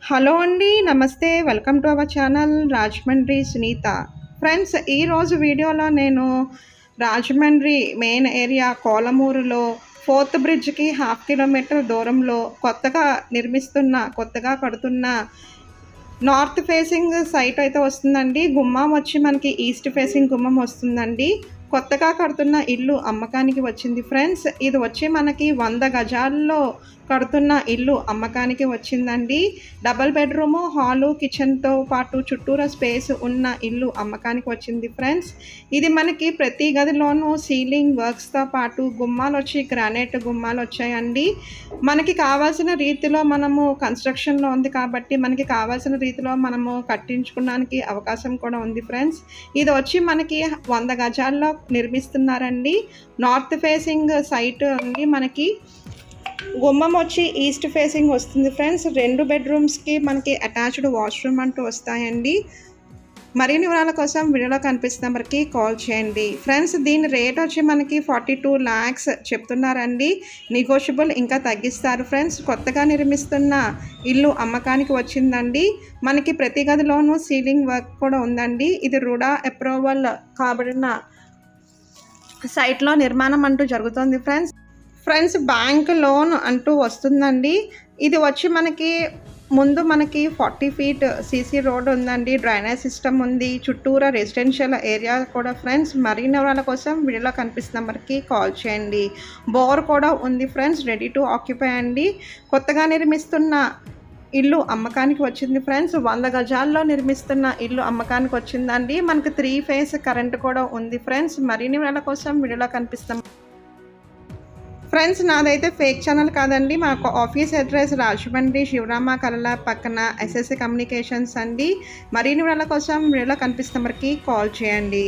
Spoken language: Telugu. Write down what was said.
హలో అండి. నమస్తే. Welcome to our channel Rajahmundry Sunitha. Friends, ఈరోజు వీడియోలో నేను రాజమండ్రి మెయిన్ ఏరియా కోలమూరులో ఫోర్త్ బ్రిడ్జ్‌కి హాఫ్ కిలోమీటర్ దూరంలో కొత్తగా కడుతున్న నార్త్ ఫేసింగ్ సైట్ అయితే వస్తుందండి. గుమ్మం వచ్చి మనకి ఈస్ట్ ఫేసింగ్ గుమ్మం వస్తుందండి. కొత్తగా కడుతున్న ఇల్లు అమ్మకానికి వచ్చింది ఫ్రెండ్స్. ఇది వచ్చి మనకి 100 గజాల్లో కడుతున్న ఇల్లు అమ్మకానికి వచ్చిందండి. డబల్ బెడ్రూము, హాలు, కిచెన్తో పాటు చుట్టూరా స్పేస్ ఉన్న ఇల్లు అమ్మకానికి వచ్చింది ఫ్రెండ్స్. ఇది మనకి ప్రతి గదిలోనూ సీలింగ్ వర్క్స్తో పాటు గుమ్మాలు వచ్చి గ్రానైట్ గుమ్మాలు వచ్చాయండి. మనకి కావాల్సిన రీతిలో మనము కన్స్ట్రక్షన్లో ఉంది కాబట్టి మనకి కావాల్సిన రీతిలో మనము కట్టించుకోవడానికి అవకాశం కూడా ఉంది ఫ్రెండ్స్. ఇది వచ్చి మనకి 100 గజాల్లో నిర్మిస్తున్నారండి. నార్త్ ఫేసింగ్ సైట్ అండి. మనకి గుమ్మం వచ్చి ఈస్ట్ ఫేసింగ్ వస్తుంది ఫ్రెండ్స్. 2 బెడ్రూమ్స్కి మనకి అటాచ్డ్ వాష్రూమ్ అంటూ వస్తాయండి. మరిన్ని వివరాల కోసం వీడియోలో కనిపిస్తున్న నెంబర్కి కాల్ చేయండి ఫ్రెండ్స్. దీని రేట్ వచ్చి మనకి 42 lakhs చెప్తున్నారండి. నెగోషియబుల్ ఇంకా తగ్గిస్తారు ఫ్రెండ్స్. కొత్తగా నిర్మిస్తున్న ఇల్లు అమ్మకానికి వచ్చిందండి. మనకి ప్రతి గదిలోనూ సీలింగ్ వర్క్ కూడా ఉందండి. ఇది రుడా అప్రూవల్ కాబడిన సైట్లో నిర్మాణం అంటూ జరుగుతుంది ఫ్రెండ్స్. బ్యాంక్ లోన్ అంటూ వస్తుందండి. ఇది వచ్చి ముందు మనకి 40 feet సీసీ రోడ్ ఉందండి. డ్రైనేజ్ సిస్టమ్ ఉంది. చుట్టూరా రెసిడెన్షియల్ ఏరియా కూడా ఫ్రెండ్స్. మరిన్ని వివరాల కోసం వీడియోలో కనిపిస్తున్న నెంబర్కి కాల్ చేయండి. బోర్ కూడా ఉంది ఫ్రెండ్స్. రెడీ టు ఆక్యుపై అండి. కొత్తగా నిర్మిస్తున్న ఇల్లు అమ్మకానికి వచ్చింది ఫ్రెండ్స్. 100 గజాల్లో నిర్మిస్తున్న ఇల్లు అమ్మకానికి వచ్చిందండి. మనకి 3 phase కరెంట్ కూడా ఉంది ఫ్రెండ్స్. మరిన్ని వివరాల కోసం వీడియోలో కనిపిస్తాం ఫ్రెండ్స్. నాదైతే ఫేక్ ఛానల్ కాదండి. మాకు ఆఫీస్ అడ్రస్ రాజమండ్రి శివరామ కళల పక్కన ఎస్ఎస్సి కమ్యూనికేషన్స్ అండి. మరిన్ని వివరాల కోసం వీడియోలో కనిపిస్తున్న నెంబర్కి కాల్ చేయండి.